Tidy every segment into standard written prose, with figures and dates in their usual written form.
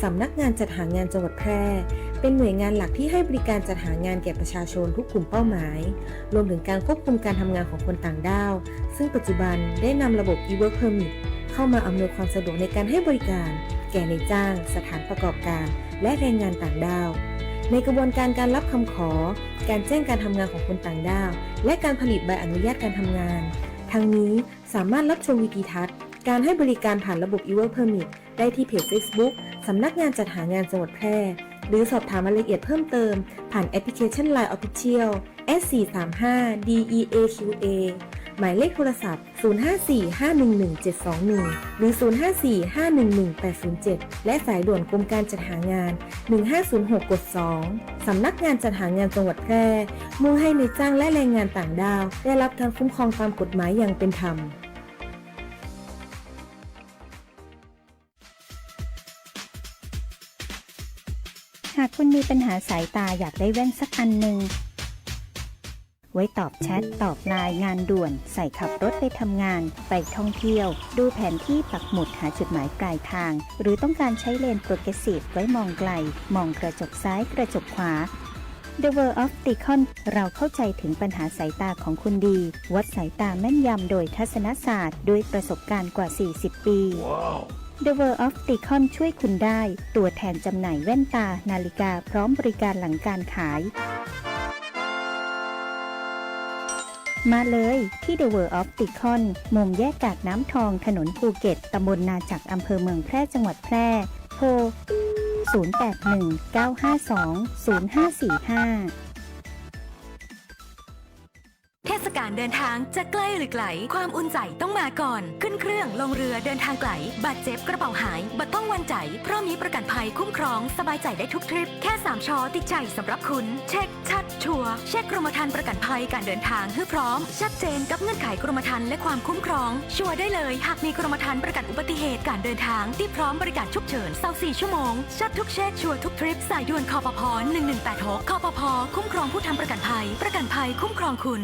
สำนักงานจัดหางานจังหวัดแพร่เป็นหน่วยงานหลักที่ให้บริการจัดหางานแก่ประชาชนทุกกลุ่มเป้าหมายรวมถึงการควบคุมการทำงานของคนต่างด้าวซึ่งปัจจุบันได้นำระบบ e-work permit เข้ามาอำนวยความสะดวกในการให้บริการแก่นายจ้างสถานประกอบการและแรงงานต่างด้าวในกระบวนการการรับคำขอการแจ้งการทำงานของคนต่างด้าวและการผลิตใบอนุญาตการทำงานทั้งนี้สามารถรับชมวิดีทัศน์การให้บริการผ่านระบบ e-work permit ได้ที่เพจ Facebook สำนักงานจัดหางานจังหวัดแพร่หรือสอบถามรายละเอียดเพิ่มเติมผ่านแอปพลิเคชัน LINE Official @435DEAQA หมายเลขโทรศัพท์ 0545117721 หรือ 0545118807 และสายด่วนกรมการจัดหางาน 1506 กด 2 สำนักงานจัดหางานจังหวัดแพร่มุ่งให้นายจ้างและแรงงานต่างด้าวได้รับการคุ้มครองตามกฎหมายอย่างเป็นธรรมหากคุณมีปัญหาสายตาอยากได้แว่นสักอันหนึ่งไว้ตอบแชทตอบไลน์งานด่วนใส่ขับรถไปทำงานไปท่องเที่ยวดูแผนที่ปักหมุดหาจุดหมายปลายทางหรือต้องการใช้เลนโปรเกรสซีฟไว้มองไกลมองกระจกซ้ายกระจกขวา The World of Opticon เราเข้าใจถึงปัญหาสายตาของคุณดีวัดสายตาแม่นยำโดยทัศนศาสตร์ด้วยประสบการณ์กว่า40 ปี The World of Opticon ช่วยคุณได้ตัวแทนจำหน่ายแว่นตานาฬิกาพร้อมบริการหลังการขายมาเลยที่ The World of Opticon มุมแยกกาดน้ำทองถนนภูเก็ตตำบลนาจักอำเภอเมืองแพร่จังหวัดแพร่โทร0819520545เทศกาลเดินทางจะใกล้หรือไกลความอุ่นใจต้องมาก่อนขึ้นเครื่องลงเรือเดินทางไกลบาดเจ็บกระเป๋าหายบัดต้องวันใจเพราะมีประกันภัยคุ้มครองสบายใจได้ทุกทริปแค่3ชอติดใจสำหรับคุณเช็คชัดชัวร์เช็คกรมธรรม์ประกันภัยการเดินทางให้พร้อมชัดเจนกับเงื่อนไขกรมธรรม์และความคุ้มครองชัวร์ได้เลยหากมีกรมธรรม์ประกันอุบัติเหตุการเดินทางที่พร้อมบริการฉุกเฉิน24ชั่วโมงชัดทุกเช็คชัวร์ทุกทริปสายด่วนคปภ1186คปภคุ้มครองผู้ทำประกันภัยคุ้มครองคุณ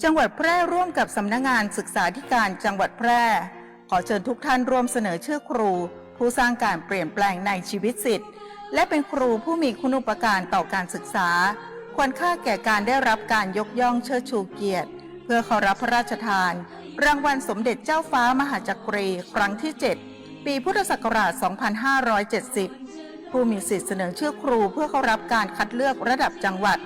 จังหวัดแพร่ร่วมกับสำนักงานศึกษาธิการจังหวัดแพร่ขอเชิญทุกท่านร่วมเสนอชื่อครูผู้สร้างการเปลี่ยนแปลงในชีวิตศิษย์และเป็นครูผู้มีคุณูปการต่อการศึกษาควรค่าแก่การได้รับการยกย่องเชิดชูเกียรติเพื่อเข้ารับพระราชทานรางวัลสมเด็จเจ้าฟ้ามหาจักรีครั้งที่7ปีพุทธศักราช2570ผู้มีสิทธิเสนอชื่อครูเพื่อเข้ารับการคัดเลือกระดับจังหวัด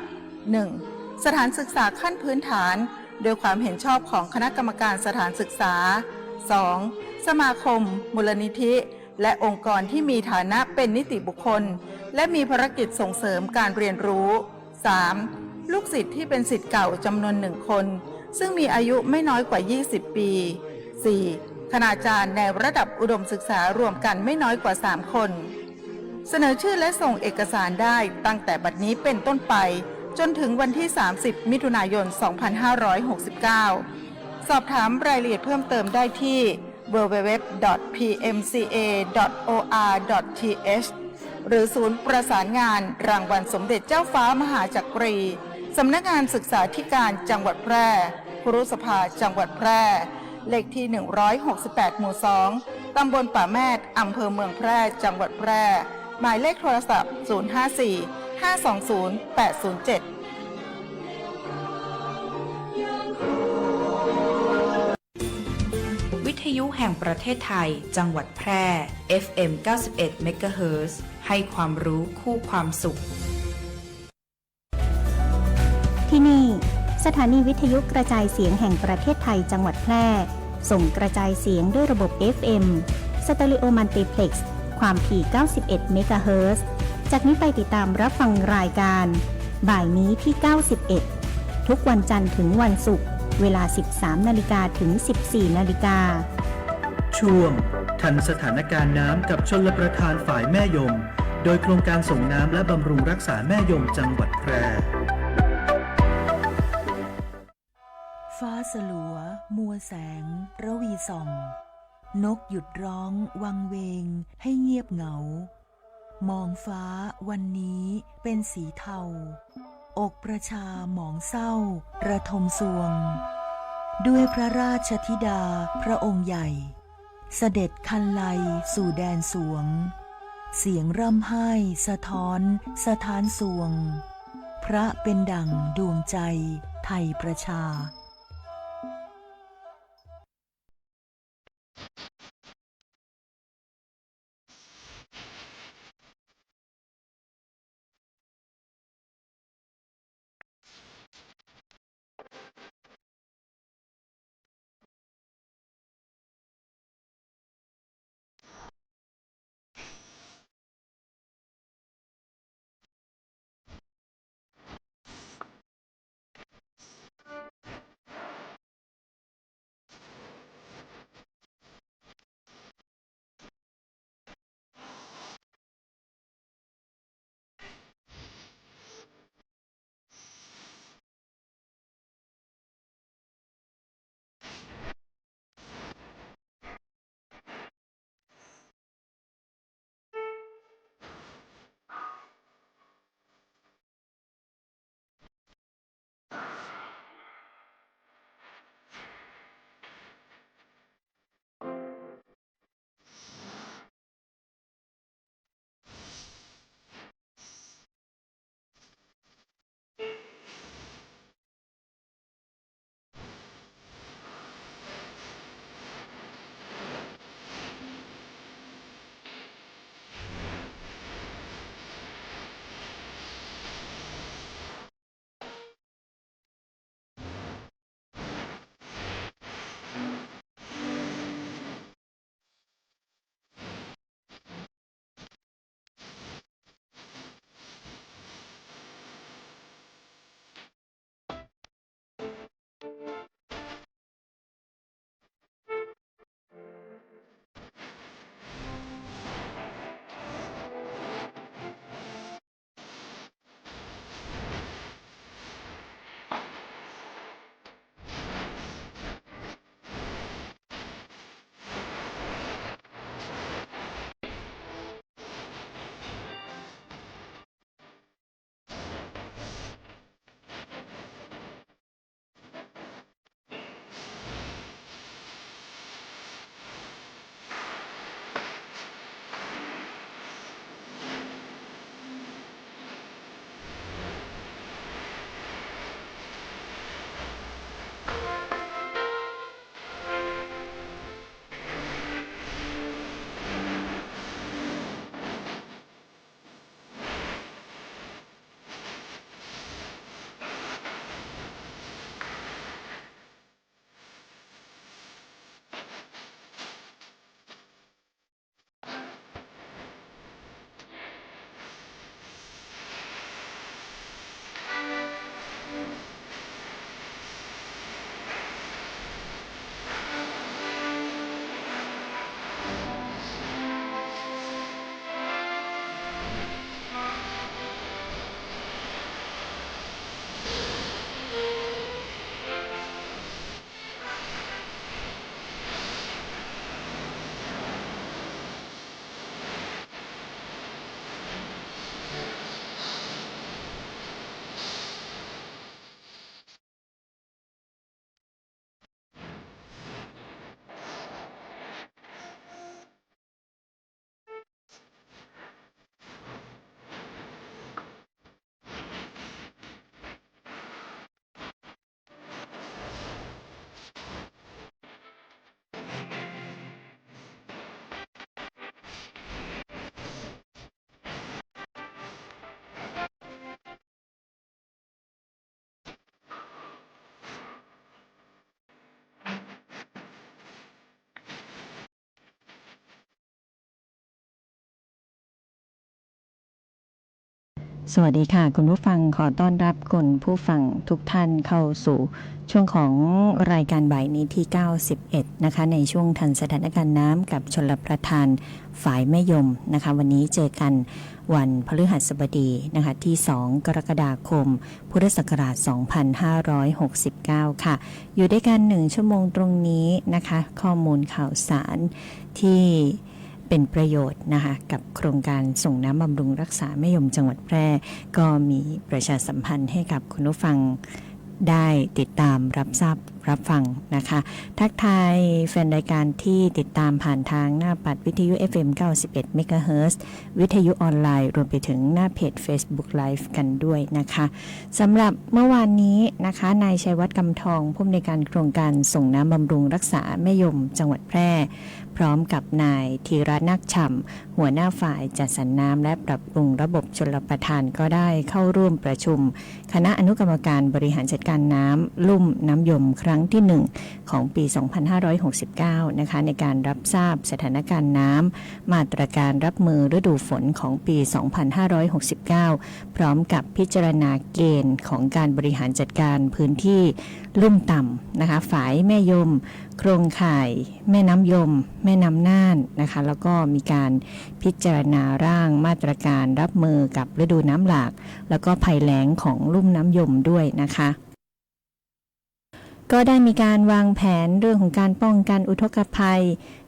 1. สถานศึกษาขั้นพื้นฐานโดยความเห็นชอบของคณะกรรมการสถานศึกษา 2. สมาคมมูลนิธิและองค์กรที่มีฐานะเป็นนิติบุคคลและมีภารกิจส่งเสริมการเรียนรู้ 3. ลูกศิษย์ที่เป็นศิษย์เก่าจำนวน1คนซึ่งมีอายุไม่น้อยกว่า20 ปี 4. คณาจารย์ในระดับอุดมศึกษารวมกันไม่น้อยกว่า3คนเสนอชื่อและส่งเอกสารได้ตั้งแต่บัดนี้เป็นต้นไปจนถึงวันที่30มิถุนายน2569สอบถามรายละเอียดเพิ่มเติมได้ที่ www.pmca.or.th หรือศูนย์ประสานงานรางวัลสมเด็จเจ้าฟ้ามหาจักรีสำนักงานศึกษาธิการจังหวัดแพร่ครุสภาจังหวัดแพร่เลขที่168หมู่2ตำบลป่าแมดอำเภอเมืองแพร่จังหวัดแพร่หมายเลขโทรศัพท์054 520-807วิทยุแห่งประเทศไทยจังหวัดแพร่ FM 91 MHz ให้ความรู้คู่ความสุขที่นี่สถานีวิทยุกระจายเสียงแห่งประเทศไทยจังหวัดแพร่ส่งกระจายเสียงด้วยระบบ FM สเตอริโอมัลติเพล็กซ์ความถี่91 MHz จากนี้ไปติดตามรับฟังรายการบ่ายนี้ที่91ทุกวันจันทร์ถึงวันศุกร์เวลา 13 นาฬิกาถึง 14 นาฬิกาช่วงทันสถานการณ์น้ำกับชลประทานฝ่ายแม่ยมโดยโครงการส่งน้ำและบำรุงรักษาแม่ยมจังหวัดแพร่ฟ้าสลัวมัวแสงระวีส่องนกหยุดร้องวังเวงให้เงียบเหงามองฟ้าวันนี้เป็นสีเทาอกประชาหมองเศร้าระทมสวง ด้วยพระราชธิดาพระองค์ใหญ่เสด็จคันไลสู่แดนสวงเสียงร่ำไห้สะท้อนสถานสวงพระเป็นดั่งดวงใจไทยประชาสวัสดีค่ะคุณผู้ฟังขอต้อนรับคุณผู้ฟังทุกท่านเข้าสู่ช่วงของรายการบ่ายนี้ที่91นะคะในช่วงทันสถานการณ์น้ำกับชลประทานฝ่ายแม่ยมนะคะวันนี้เจอกันวันพฤหัสบดีนะคะที่2กรกฎาคมพุทธศักราช2569ค่ะอยู่ด้วยกัน1ชั่วโมงตรงนี้นะคะข้อมูลข่าวสารที่เป็นประโยชน์นะคะกับโครงการส่งน้ำบำรุงรักษาแม่ยมจังหวัดแพร่ก็มีประชาสัมพันธ์ให้กับคุณผู้ฟังได้ติดตามรับทราบ รับฟังนะคะทักทายแฟนรายการที่ติดตามผ่านทางหน้าปัดวิทยุ FM 91 MHz วิทยุออนไลน์รวมไปถึงหน้าเพจ Facebook Live กันด้วยนะคะสำหรับเมื่อวานนี้นะคะนายชัยวัฒน์กำทองผู้อำนวยการโครงการส่งน้ำบำรุงรักษาแม่ยมจังหวัดแพร่พร้อมกับนายธีรนาคฉ่ำหัวหน้าฝ่ายจัดสรรน้ำและปรับปรุงระบบชลประทานก็ได้เข้าร่วมประชุมคณะอนุกรรมการบริหารจัดการน้ำลุ่มน้ำยมครั้งที่1ของปี 2569 นะคะในการรับทราบสถานการณ์น้ำมาตรการรับมือฤดูฝนของปี 2569 พร้อมกับพิจารณาเกณฑ์ของการบริหารจัดการพื้นที่ลุ่มต่ำนะคะฝายแม่ยมโครงข่ายแม่น้ำยมแม่น้ำน่านนะคะแล้วก็มีการพิจารณาร่างมาตรการรับมือกับฤดูน้ำหลากแล้วก็ภัยแล้งของลุ่มน้ำยมด้วยนะคะก็ได้มีการวางแผนเรื่องของการป้องกันอุทกภัย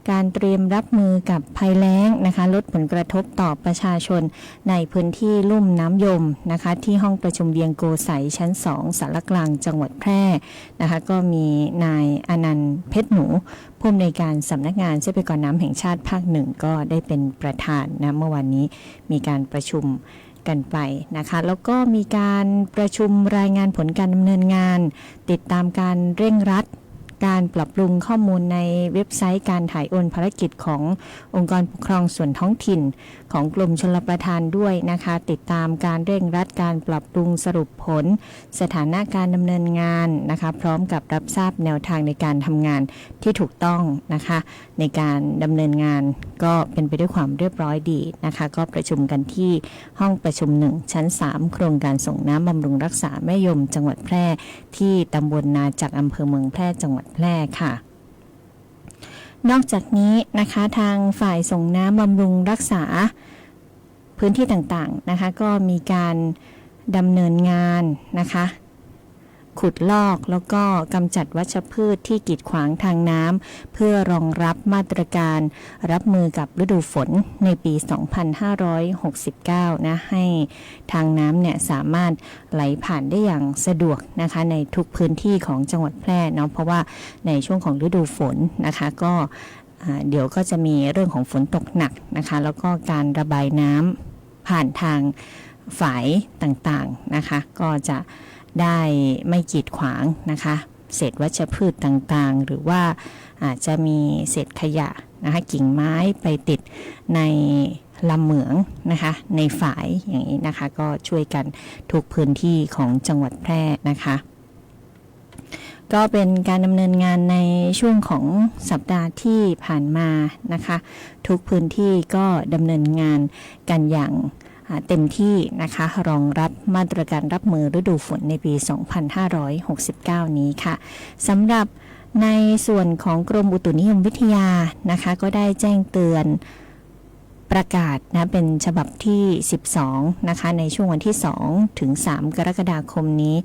การเตรียมรับมือกับภัยแล้งนะคะลดผลกระทบต่อประชาชนในพื้นที่ลุ่มน้ำยมนะคะที่ห้องประชุมเวียงโกสัยชั้น2สารกลางจังหวัดแพร่นะคะก็มีนายอนันต์เพชรหนูผู้อำนวยการสำนักงานทรัพยากรน้ำแห่งชาติภาค1ก็ได้เป็นประธานนะเมื่อวานนี้มีการประชุมกันไปนะคะแล้วก็มีการประชุมรายงานผลการดำเนินงานติดตามการเร่งรัดการปรับปรุงข้อมูลในเว็บไซต์การถ่ายโอนภารกิจขององค์กรปกครองส่วนท้องถิ่นของกรมชลประทานด้วยนะคะติดตามการเร่งรัดการปรับปรุงสรุปผลสถานะการดำเนินงานนะคะพร้อมกับรับทราบแนวทางในการทำงานที่ถูกต้องนะคะในการดำเนินงานก็เป็นไปด้วยความเรียบร้อยดีนะคะก็ประชุมกันที่ห้องประชุม1ชั้น3โครงการส่งน้ำบำรุงรักษาแม่ยมจังหวัดแพร่ที่ตำบลนาจักอำเภอเมืองแพร่จังหวัดแพร่ค่ะนอกจากนี้นะคะทางฝ่ายส่งน้ำบำรุงรักษาพื้นที่ต่างๆนะคะก็มีการดำเนินงานนะคะขุดลอกแล้วก็กำจัดวัชพืชที่กีดขวางทางน้ำเพื่อรองรับมาตรการรับมือกับฤดูฝนในปี 2569 นะให้ทางน้ำเนี่ยสามารถไหลผ่านได้อย่างสะดวกนะคะในทุกพื้นที่ของจังหวัดแพร่เนาะเพราะว่าในช่วงของฤดูฝนนะคะก็เดี๋ยวก็จะมีเรื่องของฝนตกหนักนะคะแล้วก็การระบายน้ำผ่านทางฝายต่างๆนะคะก็จะได้ไม่กีดขวางนะคะเศษวัชพืชต่างๆหรือว่าอาจจะมีเศษขยะนะคะกิ่งไม้ไปติดในลำเหมืองนะคะในฝายอย่างนี้นะคะก็ช่วยกันทุกพื้นที่ของจังหวัดแพร่นะคะก็เป็นการดำเนินงานในช่วงของสัปดาห์ที่ผ่านมานะคะทุกพื้นที่ก็ดำเนินงานกันอย่างเต็มที่นะคะรองรับมาตรการรับมือฤดูฝนในปี 2569 นี้ค่ะสำหรับในส่วนของกรมอุตุนิยมวิทยานะคะก็ได้แจ้งเตือนประกาศนะเป็นฉบับที่12นะคะในช่วงวันที่2ถึง3กรกฎาคมนี้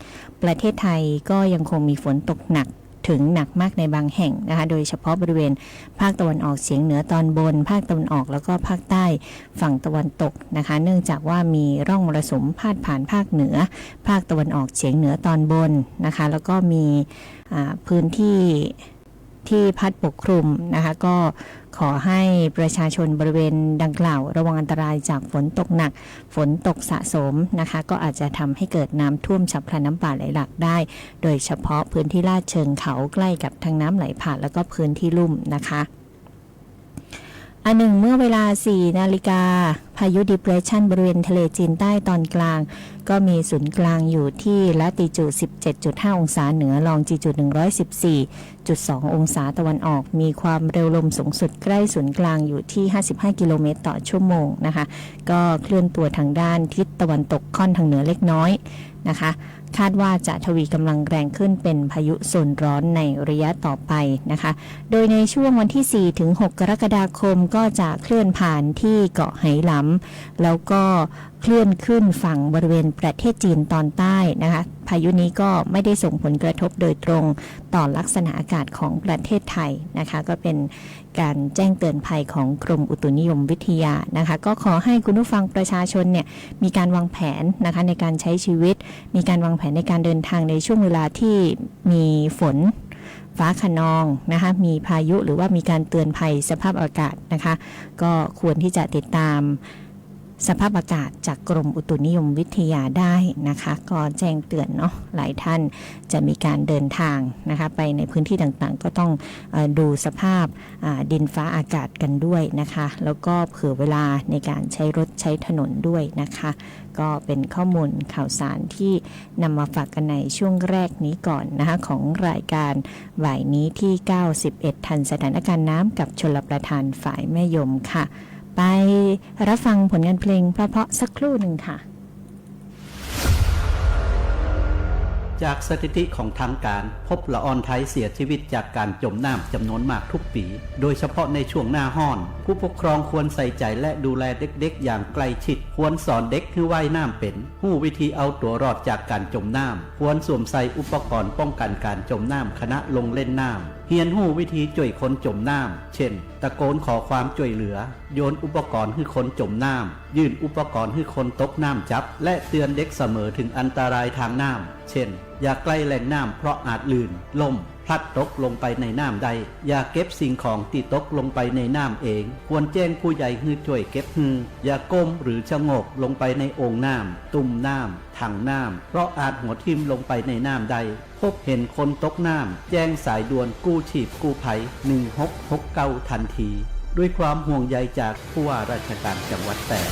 ประเทศไทยก็ยังคงมีฝนตกหนักถึงหนักมากในบางแห่งนะคะโดยเฉพาะบริเวณภาคตะวันออกเฉียงเหนือตอนบนภาคตะวันออกแล้วก็ภาคใต้ฝั่งตะวันตกนะคะเนื่องจากว่ามีร่องมรสุมพาดผ่านภาคเหนือภาคตะวันออกเฉียงเหนือตอนบนนะคะแล้วก็มีพื้นที่ที่พัดปกคลุมนะคะก็ขอให้ประชาชนบริเวณดังกล่าวระวังอันตรายจากฝนตกหนักฝนตกสะสมนะคะก็อาจจะทำให้เกิดน้ำท่วมฉับพลันน้ำป่าไหลหลากได้โดยเฉพาะพื้นที่ลาดเชิงเขาใกล้กับทางน้ำไหลผ่านแล้วก็พื้นที่ลุ่มนะคะอันหนึ่งเมื่อเวลา 4 นาฬิกาพายุ Depression บริเวณทะเลจีนใต้ตอนกลางก็มีศูนย์กลางอยู่ที่ละติจูด 17.5 องศาเหนือลองจิจูด 114.2 องศาตะวันออกมีความเร็วลมสูงสุดใกล้ศูนย์กลางอยู่ที่ 55 กิโลเมตรต่อชั่วโมงนะคะก็เคลื่อนตัวทางด้านทิศตะวันตกค่อนทางเหนือเล็กน้อยนะคะคาดว่าจะทวีกำลังแรงขึ้นเป็นพายุโซนร้อนในระยะต่อไปนะคะโดยในช่วงวันที่ 4 ถึง 6 กรกฎาคมก็จะเคลื่อนผ่านที่เกาะไหหลำแล้วก็เคลื่อนขึ้นฝั่งบริเวณประเทศจีนตอนใต้นะคะพายุนี้ก็ไม่ได้ส่งผลกระทบโดยตรงต่อลักษณะอากาศของประเทศไทยนะคะก็เป็นการแจ้งเตือนภัยของกรมอุตุนิยมวิทยานะคะก็ขอให้คุณผู้ฟังประชาชนเนี่ยมีการวางแผนนะคะในการใช้ชีวิตมีการวางแผนในการเดินทางในช่วงเวลาที่มีฝน ฟ้าคะนองนะคะมีพายุหรือว่ามีการเตือนภัยสภาพอากาศนะคะก็ควรที่จะติดตามสภาพอากาศจากกรมอุตุนิยมวิทยาได้นะคะก็แจ้งเตือนเนาะหลายท่านจะมีการเดินทางนะคะไปในพื้นที่ต่างๆก็ต้องดูสภาพดินฟ้าอากาศกันด้วยนะคะแล้วก็เผื่อเวลาในการใช้รถใช้ถนนด้วยนะคะก็เป็นข้อมูลข่าวสารที่นำมาฝากกันในช่วงแรกนี้ก่อนนะคะของรายการบ่ายนี้ที่ 91 ทันสถานการณ์น้ำกับชลประทานฝ่ายแม่ยมค่ะไปรับฟังผลงานเพลงเพราะๆสักครู่หนึ่งค่ะ จากสถิติของทางการพบละออนไทยเสียชีวิตจากการจมน้ำจำนวนมากทุกปี โดยเฉพาะในช่วงหน้าห้อน ผู้ปกครองควรใส่ใจและดูแลเด็กๆอย่างใกล้ชิดควรสอนเด็กให้ว่ายน้ำเป็นรู้วิธีเอาตัวรอดจากการจมน้ำควรสวมใส่อุปกรณ์ป้องกันการจมน้ำขณะลงเล่นน้ำเรียนรู้วิธีช่วยคนจมน้ำเช่นตะโกนขอความช่วยเหลือโยนอุปกรณ์ให้คนจมน้ำยื่นอุปกรณ์ให้คนตกน้ำจับและเตือนเด็กเสมอถึงอันตรายทางน้ำเช่นอย่าใกล้แหล่งน้ำเพราะอาจลื่นล่มพลัดตกลงไปในน้ำใดอย่าเก็บสิ่งของที่ตกลงไปในน้ำเองควรแจ้งผู้ใหญ่ให้ช่วยเก็บอย่าก้มหรือชะโงกลงไปในโอ่งน้ำตุ่มน้ำถังน้ำเพราะอาจหัวทิ่มลงไปในน้ำใดพบเห็นคนตกน้ำแจ้งสายด่วนกู้ชีพกู้ภัย1669ทันทีด้วยความห่วงใยจากผู้ว่าราชการจังหวัดแพร่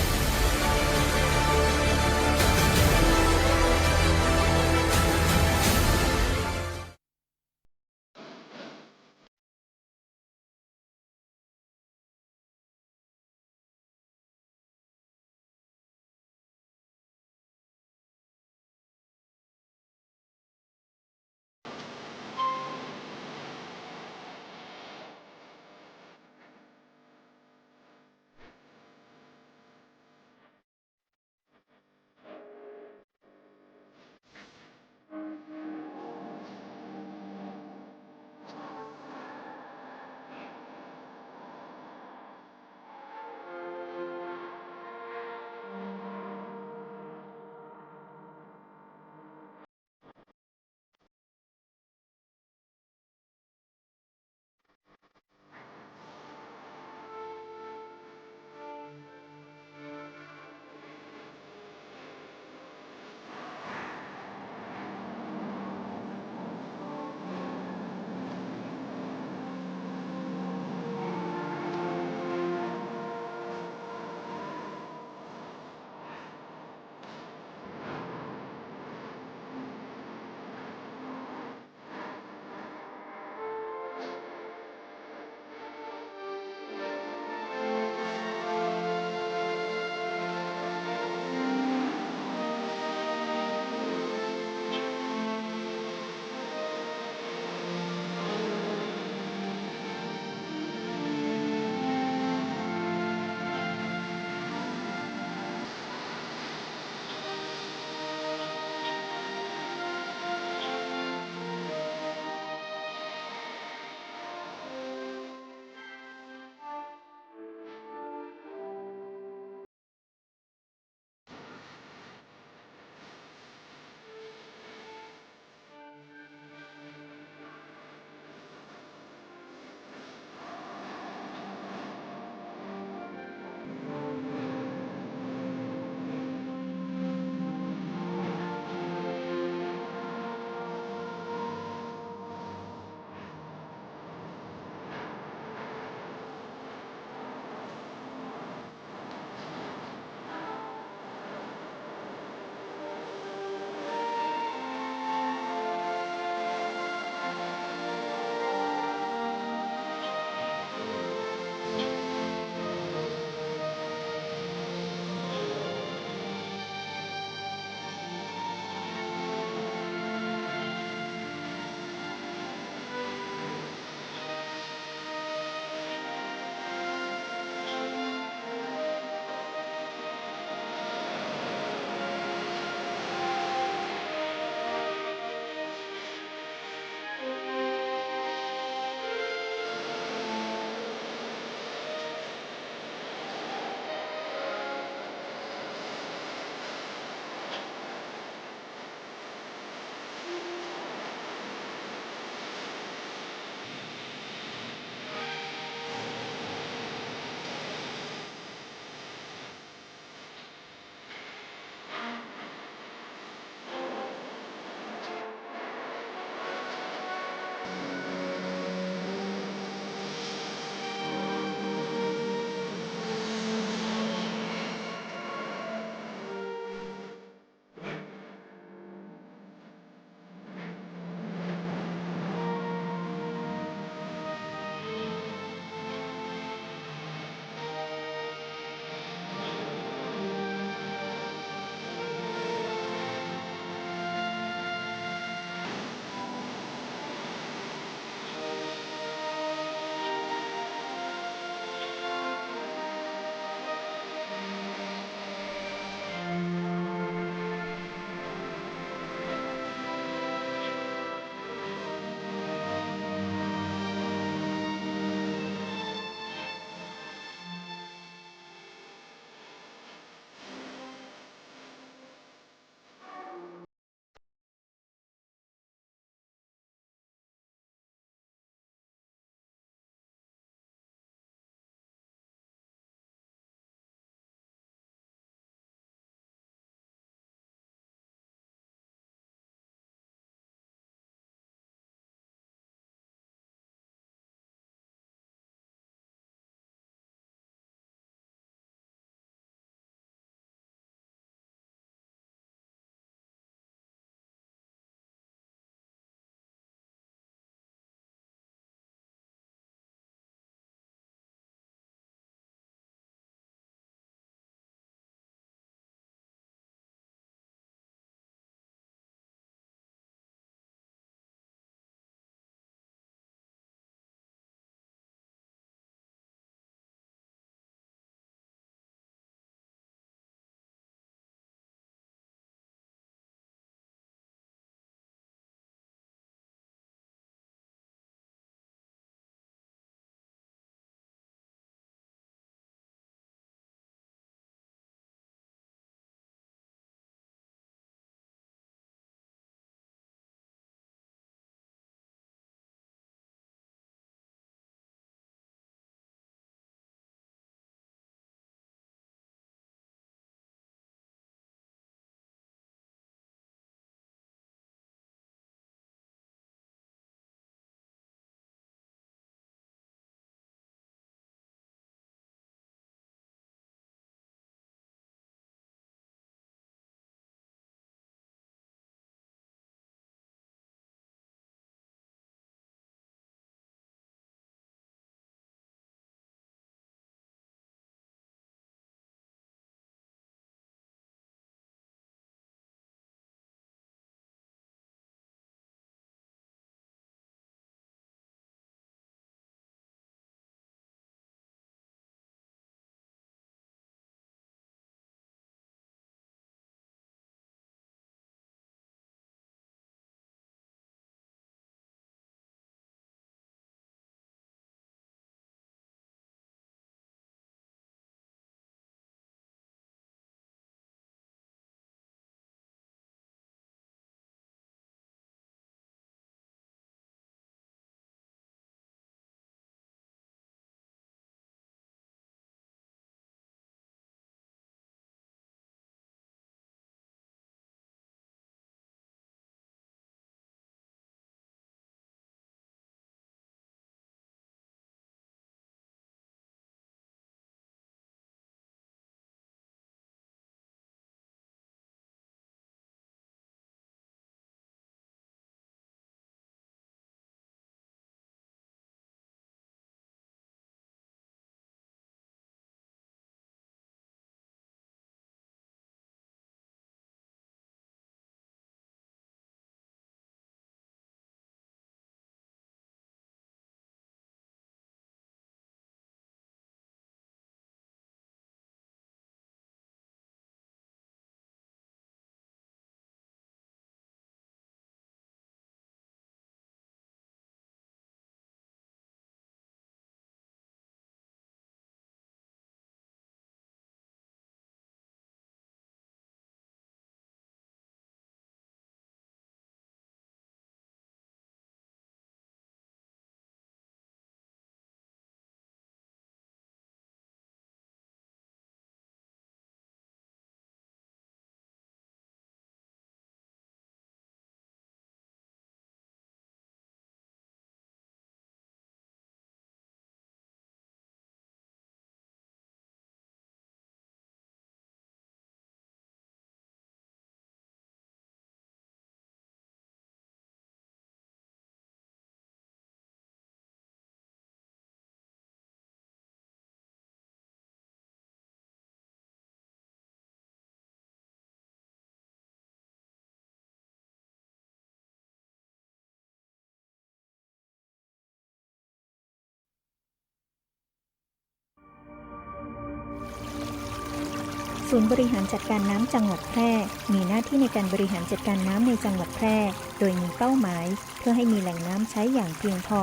ศูนย์บริหารจัดการน้ำจังหวัดแพร่มีหน้าที่ในการบริหารจัดการน้ำในจังหวัดแพร่โดยมีเป้าหมายเพื่อให้มีแหล่งน้ำใช้อย่างเพียงพอ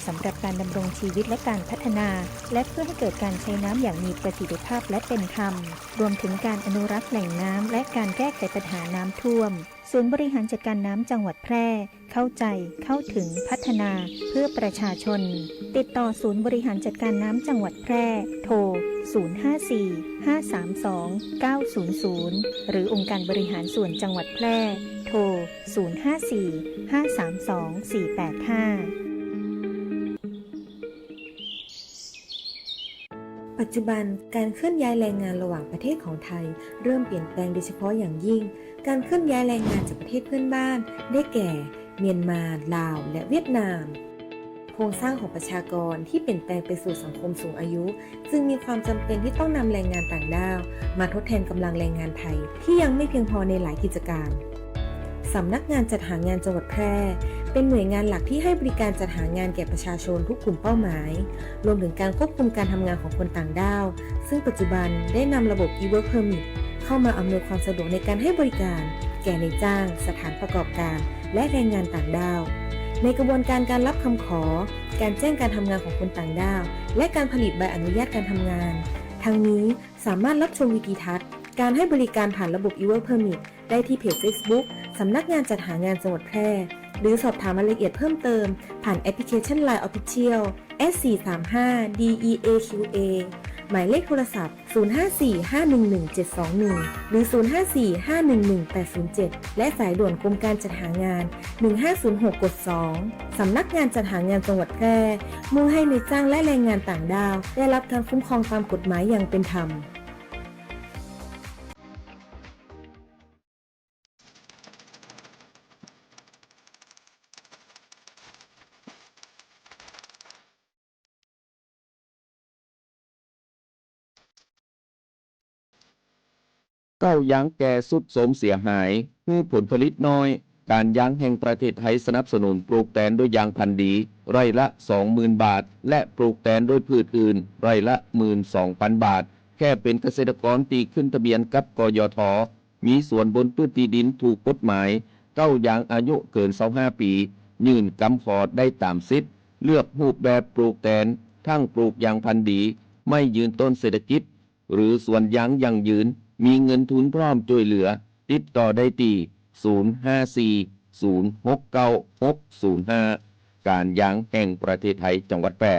สำหรับการดำรงชีวิตและการพัฒนาและเพื่อให้เกิดการใช้น้ำอย่างมีประสิทธิภาพและเป็นธรรมรวมถึงการอนุรักษ์แหล่งน้ำและการแก้ไขปัญหาน้ำท่วมศูนย์บริหารจัดการน้ำจังหวัดแพร่เข้าใจเข้าถึงพัฒนาเพื่อประชาชนติดต่อศูนย์บริหารจัดการน้ำจังหวัดแพร่โทร054-532-900หรือองค์การบริหารส่วนจังหวัดแพร่โทร054-532-485ปัจจุบันการเคลื่อนย้ายแรงงานระหว่างประเทศของไทยเริ่มเปลี่ยนแปลงโดยเฉพาะอย่างยิ่งการเคลื่อนย้ายแรงงานจากประเทศเพื่อนบ้านได้แก่เมียนมาลาวและเวียดนามโครงสร้างของประชากรที่เปลี่ยนแปลงไปสู่สังคมสูงอายุจึงมีความจำเป็นที่ต้องนำแรงงานต่างด้าวมาทดแทนกำลังแรงงานไทยที่ยังไม่เพียงพอในหลายกิจการสำนักงานจัดหางานจังหวัดแพร่เป็นหน่วยงานหลักที่ให้บริการจัดหางานแก่ประชาชนทุกกลุ่มเป้าหมายรวมถึงการควบคุมการทำงานของคนต่างด้าวซึ่งปัจจุบันได้นำระบบ e-work permit เข้ามาอำนวยความสะดวกในการให้บริการแก่นายจ้างสถานประกอบการและแรงงานต่างด้าวในกระบวนการการรับคำขอการแจ้งการทำงานของคนต่างด้าวและการผลิตใบอนุญาตการทำงานทั้งนี้สามารถรับชมวิดีทัศน์การให้บริการผ่านระบบ e-work permit ได้ที่เพจ Facebook สำนักงานจัดหางานจังหวัดแพร่หรือสอบถามรายละเอียดเพิ่มเติมผ่านแอปพลิเคชัน LINE Official S435DEAQA หมายเลขโทรศัพท์ 054-511-721 หรือ 054-511-807 และสายด่วนกรมการจัดหางาน 1506 กด 2 สำนักงานจัดหางานจังหวัดแพร่มุ่งให้นายจ้างและแรงงานต่างด้าวได้รับการคุ้มครองตามกฎหมายอย่างเป็นธรรมเก้ายั้งแก่สุดโทรมเสียหายผู้ผลผลิตน้อยการยั้งแห่งประเทศไทยสนับสนุนปลูกแตนด้วยยางพันธุ์ดีไร่ละ 20,000 บาทและปลูกแตนด้วยพืชอื่นไร่ละ 12,000 บาทแค่เป็นเกษตรกรตีขึ้นทะเบียนกับกยท.มีส่วนบนพื้นที่ดินถูกกฎหมายเก้ายั้งอายุเกิน25ปียื่นกำขอได้ตามสิทธิ์เลือกรูปแบบปลูกแตนทั้งปลูกยางพันธุ์ดีไม่ยืนต้นเศรษฐกิจหรือสวนยางยั่งยืนมีเงินทุนพร้อมช่วยเหลือติดต่อได้ที่054-069-605การยางแห่งประเทศไทยจังหวัดแพร่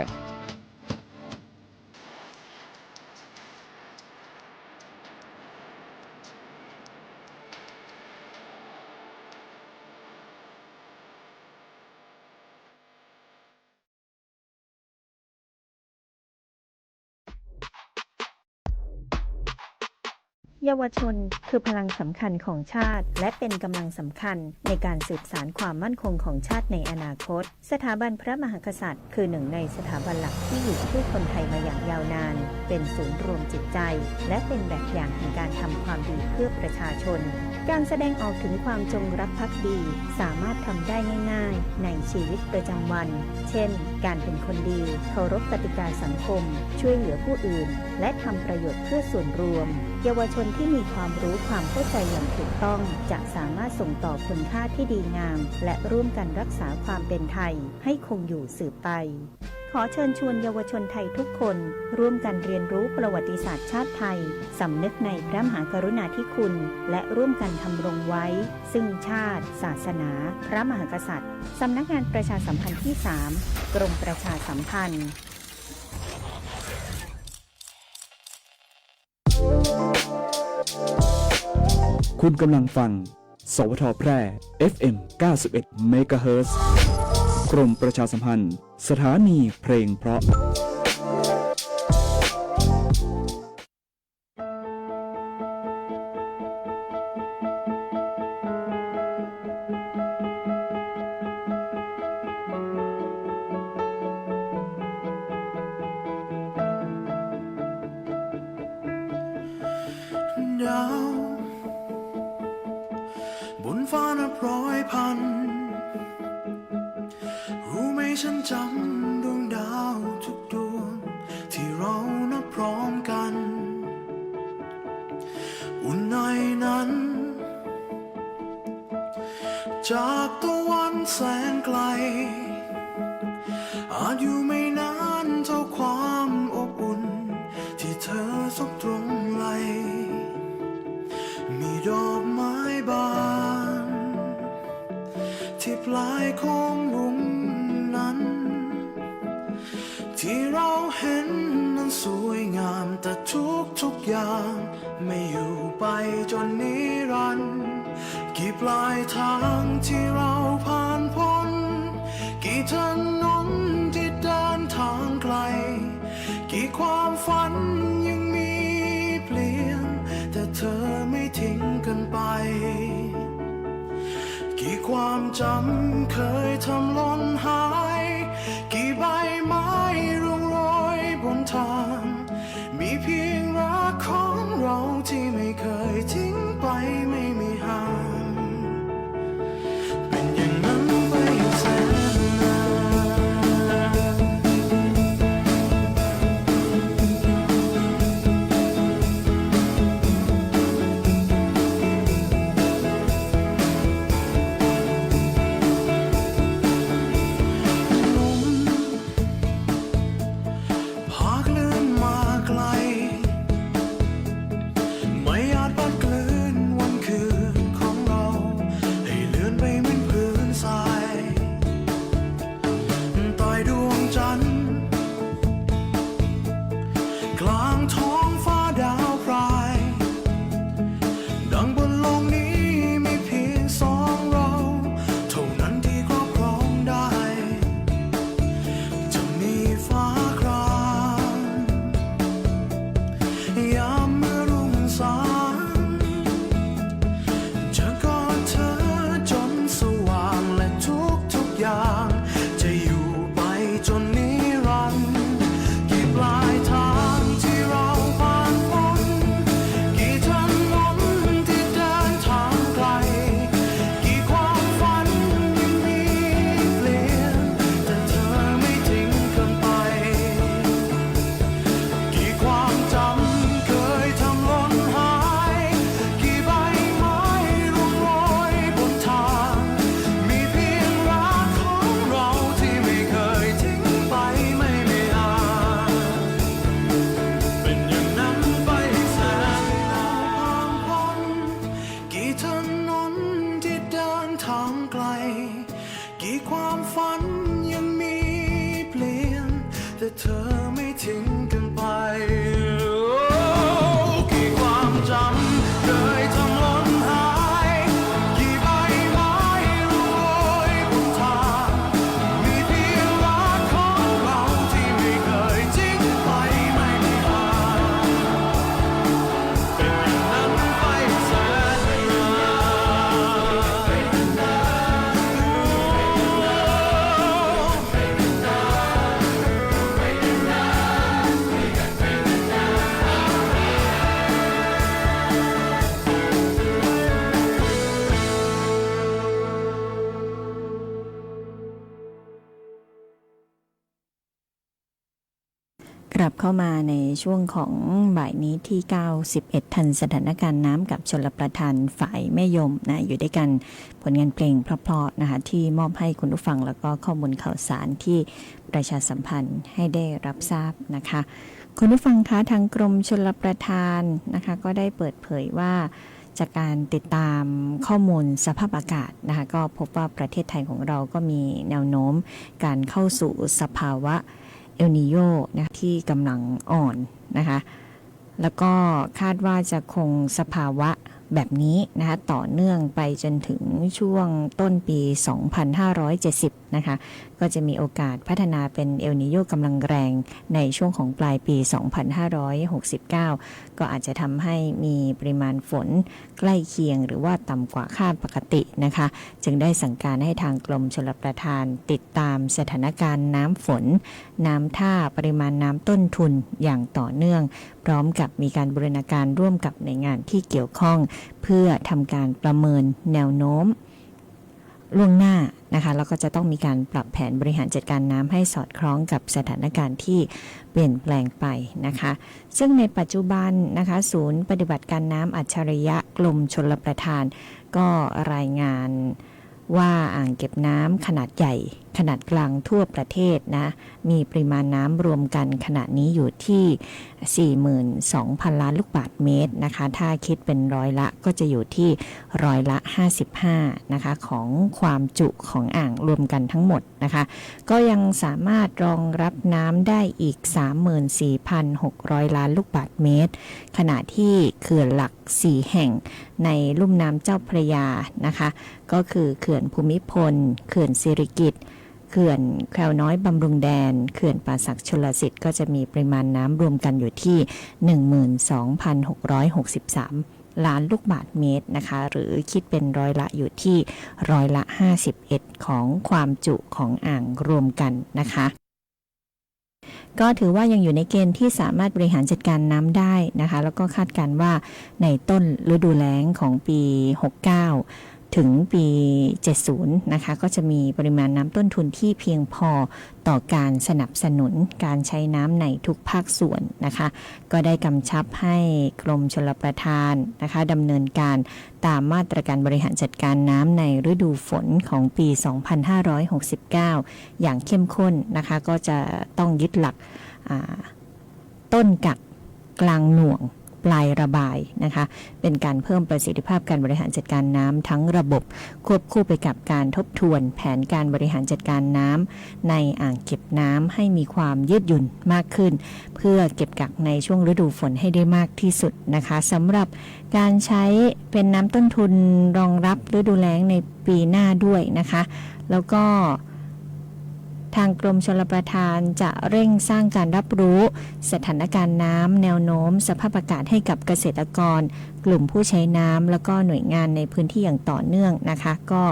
เยาวชนคือพลังสำคัญของชาติและเป็นกำลังสำคัญในการสืบสานความมั่นคงของชาติในอนาคตสถาบันพระมหากษัตริย์คือหนึ่งในสถาบันหลักที่อยู่คู่คนไทยมาอย่างยาวนานเป็นศูนย์รวมจิตใจและเป็นแบบอย่างแห่งการทำความดีเพื่อประชาชนการแสดงออกถึงความจงรักภักดีสามารถทำได้ง่ายๆในชีวิตประจำวันเช่นการเป็นคนดีเคารพกติกาสังคมช่วยเหลือผู้อื่นและทำประโยชน์เพื่อส่วนรวมเยาวชนที่มีความรู้ความเข้าใจอย่างถูกต้องจะสามารถส่งต่อคุณค่าที่ดีงามและร่วมกันรักษาความเป็นไทยให้คงอยู่สืบไปขอเชิญชวนเยาวชนไทยทุกคนร่วมกันเรียนรู้ประวัติศาสตร์ชาติไทยสำนึกในพระมหากรุณาธิคุณและร่วมกันทำรงไว้ซึ่งชาติศาสนาพระมหากษัตริย์สำนักงานประชาสัมพันธ์ที่ 3 กรมประชาสัมพันธ์คุณกำลังฟังสวทแพร่ FM 91 เมกะเฮิรตซ์ กรมประชาสัมพันธ์สถานีเพลงเพราะดาวบนฟ้านับร้อยพันรู้ไหมฉันจำดวงดาวทุกดวงที่เรานับพร้อมกัน จากตะวันแสนไกลอาจอยู่ไม่นานเท่าความอบอุ่นที่เธอซบตรงไหลมีดอกไม้บานที่ปลายของรุ้งนั้นที่เราเห็นนั้นสวยงามแต่ทุกอย่างไม่อยู่ไปจนนิรันดร์กี่ปลายทางที่เราผ่านพ้นกี่ถนนที่เดินทางไกลกี่ความฝันยังมีเปลี่ยนแต่เธอไม่ทิ้งกันไปกี่ความจำเคยทำหล่นหายกี่ใบไม้ร่วงโรยบนทางมีเพียงรักของเราที่ไม่เคยทิ้งไปไม่มีห่างเป็นอย่างนั้นไปแสนนานกลางท้องฟ้าดาวพรายดังบนโลกนี้มีเพียงสองเราเท่านั้นที่ครอบครองได้จะมีฟ้าครามยามเมื่อรุ่งสางจะกอดเธอจนสว่างและทุกอย่างจะอยู่ไปจนนิรันดร์กี่ปลายทางที่เราผ่านพ้นกี่ถนนที่เดินทางไกลกี่ความฝันยังมีเปลี่ยนแต่เธอไม่ทิ้งกันไปกี่ความจำเคยทำหล่นหายกี่ใบไม้ร่วงโรยบนทางมีเพียงรักของเราที่ไม่เคยทิ้งไปไม่มีห่างเป็นอย่างนั้นไปแสนนานผ่านพ้นกี่ถนนที่เดินทางไกลกี่ความฝันยังมีเปลี่ยนแต่เธอไม่ทิ้งกันไปกี่ความจำเคยทำหล่นหายกี่ใบไม้ร่วงโรยบนทางมีเพียงรักของเราที่ไม่เคยทิ้งไปไม่มีห่างเป็นอย่างนั้นไปแสนนานกลับเข้ามาในช่วงของบ่ายนี้ที่ 91 ทันสถานการณ์น้ำกับชลประทานฝ่ายแม่ยมนะอยู่ด้วยกันผลงานเพลงเพราะๆนะคะที่มอบให้คุณผู้ฟังแล้วก็ข้อมูลข่าวสารที่ประชาสัมพันธ์ให้ได้รับทราบนะคะคุณผู้ฟังคะทางกรมชลประทานนะคะก็ได้เปิดเผยว่าจากการติดตามข้อมูลสภาพอากาศนะคะก็พบว่าประเทศไทยของเราก็มีแนวโน้มการเข้าสู่สภาวะเอลนีโญนะที่กำลังอ่อนนะคะแล้วก็คาดว่าจะคงสภาวะแบบนี้นะคะต่อเนื่องไปจนถึงช่วงต้นปี 2570 นะคะก็จะมีโอกาสพัฒนาเป็นเอลนีโญกำลังแรงในช่วงของปลายปี 2569 ก็อาจจะทำให้มีปริมาณฝนใกล้เคียงหรือว่าต่ำกว่าคาดปกตินะคะจึงได้สั่งการให้ทางกรมชลประทานติดตามสถานการณ์น้ำฝนน้ำท่าปริมาณน้ำต้นทุนอย่างต่อเนื่องพร้อมกับมีการบูรณาการร่วมกับหน่วยงานที่เกี่ยวข้องเพื่อทำการประเมินแนวโน้มล่วงหน้านะคะแล้วก็จะต้องมีการปรับแผนบริหารจัดการน้ำให้สอดคล้องกับสถานการณ์ที่เปลี่ยนแปลงไปนะคะซึ่งในปัจจุบันนะคะศูนย์ปฏิบัติการน้ำอัจฉริยะกรมชลประทานก็รายงาน ว่าอ่างเก็บน้ำขนาดใหญ่ขนาดกลางทั่วประเทศนะมีปริมาณน้ำรวมกันขณะนี้อยู่ที่ 42,000 ล้านลูกบาศก์เมตรนะคะถ้าคิดเป็นร้อยละก็จะอยู่ที่ร้อยละ55นะคะของความจุของอ่างรวมกันทั้งหมดนะคะก็ยังสามารถรองรับน้ำได้อีก 34,600 ล้านลูกบาศก์เมตรขณะที่เขื่อนหลัก4แห่งในลุ่มน้ำเจ้าพระยานะคะก็คือเขื่อนภูมิพลเขื่อนสิริกิติ์เขื่อนแควน้อยบำรุงแดนเขื่อนป่าสักชลสิทธิ์ก็จะมีปริมาณน้ำรวมกันอยู่ที่ 12,663 ล้านลูกบาศก์เมตรนะคะหรือคิดเป็นร้อยละอยู่ที่ร้อยละ51ของความจุของอ่างรวมกันนะคะก็ถือว่ายังอยู่ในเกณฑ์ที่สามารถบริหารจัดการน้ำได้นะคะแล้วก็คาดการณ์ว่าในต้นฤดูแล้งของปี 69 ถึงปี 70 นะคะก็จะมีปริมาณน้ำต้นทุนที่เพียงพอต่อการสนับสนุนการใช้น้ำในทุกภาคส่วนนะคะก็ได้กำชับให้กรมชลประทานนะคะดำเนินการตามมาตรการบริหารจัดการน้ำในฤดูฝนของปี 2569 อย่างเข้มข้นนะคะก็จะต้องยึดหลักต้นกักกลางหน่วงปลายระบายนะคะเป็นการเพิ่มประสิทธิภาพการบริหารจัดการน้ำทั้งระบบควบคู่ไปกับการทบทวนแผนการบริหารจัดการน้ำในอ่างเก็บน้ำให้มีความยืดหยุ่นมากขึ้นเพื่อเก็บกักในช่วงฤดูฝนให้ได้มากที่สุดนะคะสำหรับการใช้เป็นน้ำต้นทุนรองรับฤดูแล้งในปีหน้าด้วยนะคะแล้วก็ทางกรมชลประทานจะเร่งสร้างการรับรู้สถานการณ์น้ำแนวโน้มสภาพอากาศให้กับเกษตรกรกลุ่มผู้ใช้น้ำแล้วก็หน่วยงานในพื้นที่อย่างต่อเนื่องนะคะก็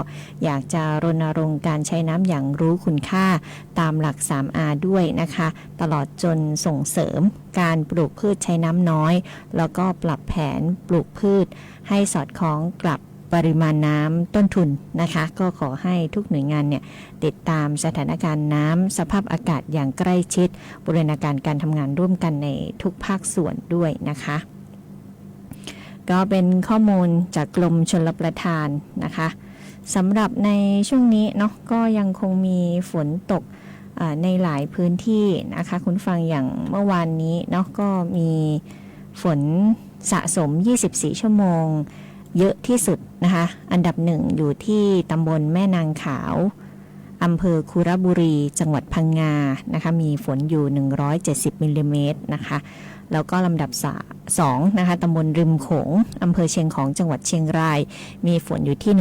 อยากจะรณรงค์การใช้น้ำอย่างรู้คุณค่าตามหลัก 3R ด้วยนะคะตลอดจนส่งเสริมการปลูกพืชใช้น้ำน้อยแล้วก็ปรับแผนปลูกพืชให้สอดคล้องกับปริมาณน้ำต้นทุนนะคะก็ขอให้ทุกหน่วยงานเนี่ยติดตามสถานการณ์น้ำสภาพอากาศอย่างใกล้ชิดบูรณาการการทำงานร่วมกันในทุกภาคส่วนด้วยนะคะก็เป็นข้อมูลจากกรมชลประทานนะคะสำหรับในช่วงนี้เนาะก็ยังคงมีฝนตกในหลายพื้นที่นะคะคุณฟังอย่างเมื่อวานนี้เนาะก็มีฝนสะสม24ชั่วโมงเยอะที่สุดนะคะอันดับหนึ่งอยู่ที่ตำบลแม่นางขาวอำเภอคุระบุรีจังหวัดพังงานะคะมีฝนอยู่170มิลลิเมตรนะคะแล้วก็ลำดับ2นะคะตำบลริมโขงอำเภอเชียงของจังหวัดเชียงรายมีฝนอยู่ที่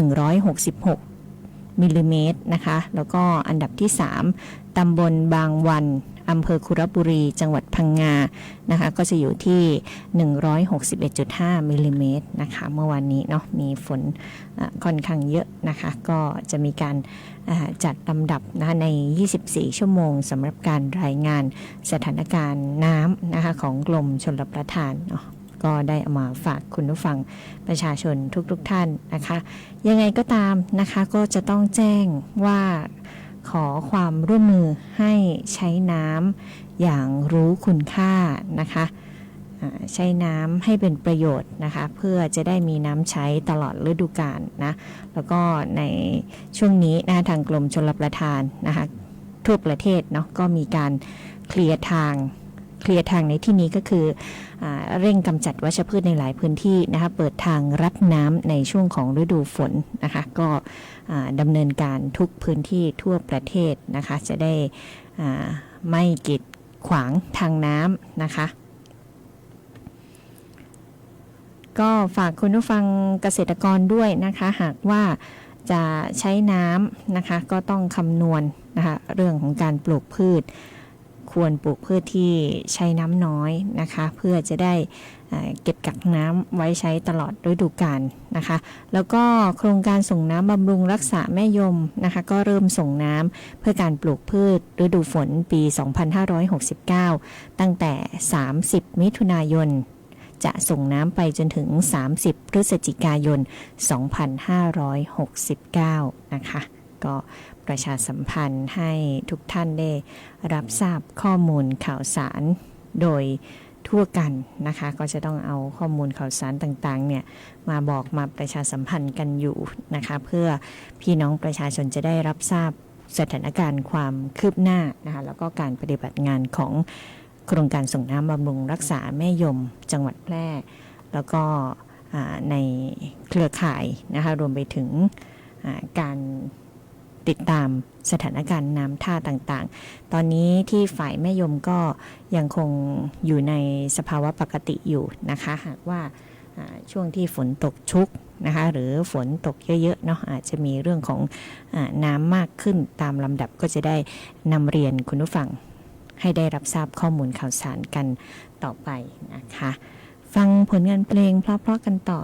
166มิลลิเมตรนะคะแล้วก็อันดับที่3ตำบลบางวันอำเภอคุระบุรีจังหวัดพังงานะคะก็จะอยู่ที่161.5มิลลิเมตรนะคะเมื่อวานนี้เนาะมีฝนค่อนข้างเยอะนะคะก็จะมีการจัดลำดับนะคะใน24ชั่วโมงสำหรับการรายงานสถานการณ์น้ำนะคะของกรมชลประทานเนาะก็ได้เอามาฝากคุณผู้ฟังประชาชนทุกท่านนะคะยังไงก็ตามนะคะก็จะต้องแจ้งว่าขอความร่วมมือให้ใช้น้ำอย่างรู้คุณค่านะคะใช้น้ำให้เป็นประโยชน์นะคะเพื่อจะได้มีน้ำใช้ตลอดฤดูกาลนะแล้วก็ในช่วงนี้นะทางกรมชลประทานนะคะทั่วประเทศเนาะก็มีการเคลียร์ทางในที่นี้ก็คือเร่งกำจัดวัชพืชในหลายพื้นที่นะคะเปิดทางรับน้ำในช่วงของฤดูฝนนะคะก็ดำเนินการทุกพื้นที่ทั่วประเทศนะคะจะได้ไม่กีดขวางทางน้ำนะคะก็ฝากคุณผู้ฟังเกษตรกรด้วยนะคะหากว่าจะใช้น้ำนะคะก็ต้องคำนวณนะคะเรื่องของการปลูกพืชควรปลูกพืชที่ใช้น้ำน้อยนะคะเพื่อจะได้เก็บกักน้ำไว้ใช้ตลอดฤดูกาลนะคะแล้วก็โครงการส่งน้ำบำรุงรักษาแม่ยมนะคะก็เริ่มส่งน้ำเพื่อการปลูกพืชฤดูฝนปี 2569 ตั้งแต่ 30 มิถุนายนจะส่งน้ำไปจนถึง 30 พฤศจิกายน 2569 นะคะก็ประชาสัมพันธ์ให้ทุกท่านได้รับทราบข้อมูลข่าวสารโดยท ทั่วกันนะคะก็จะต้องเอาข้อมูลข่าวสารต่างๆเนี่ยมาบอกมาประชาสัมพันธ์กันอยู่นะคะเพื่อพี่น้องประชาชนจะได้รับทราบสถานการณ์ความคืบหน้านะคะแล้วก็การปฏิบัติงานของโครงการส่งน้ำบำรุงรักษาแม่ยมจังหวัดแพร่แล้วก็ในเครือข่ายนะคะรวมไปถึงการติดตามสถานการณ์น้ำท่าต่างๆตอนนี้ที่ฝ่ายแม่ยมก็ยังคงอยู่ในสภาวะปกติอยู่นะคะหากว่าช่วงที่ฝนตกชุกนะคะหรือฝนตกเยอะๆเนาะอาจจะมีเรื่องของน้ำมากขึ้นตามลำดับก็จะได้นำเรียนคุณผู้ฟังให้ได้รับทราบข้อมูลข่าวสารกันต่อไปนะคะฟังผลงานเพลงเพราะๆกันต่อ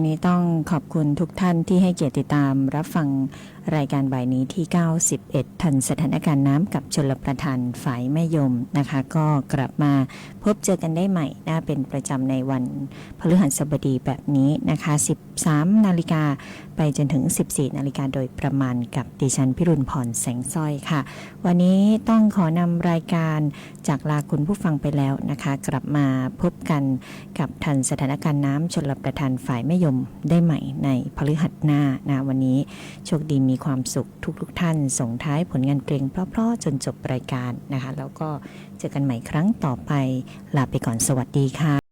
นี้ต้องขอบคุณทุกท่านที่ให้เกียรติติดตามรับฟังรายการบ่ายนี้ที่ 91 ทันสถานการณ์น้ำกับชลประทานฝ่ายแม่ยมนะคะ ก็กลับมาพบเจอกันได้ใหม่นะเป็นประจำในวันพฤหัสบดีแบบนี้นะคะ 13 นาฬิกาไปจนถึง 14 นาฬิกาโดยประมาณกับดิฉันพิรุณพรแสงสร้อยค่ะวันนี้ต้องขอนำรายการจากลาคุณผู้ฟังไปแล้วนะคะกลับมาพบกันกับทันสถานการณ์น้ำชลประทานฝ่ายแม่ยมได้ใหม่ในพฤหัสหน้านะวันนี้โชคดีมีความสุขทุกท่านส่งท้ายผลงานเพลงเพราะๆจนจบรายการนะคะแล้วก็เจอกันใหม่ครั้งต่อไปลาไปก่อนสวัสดีค่ะ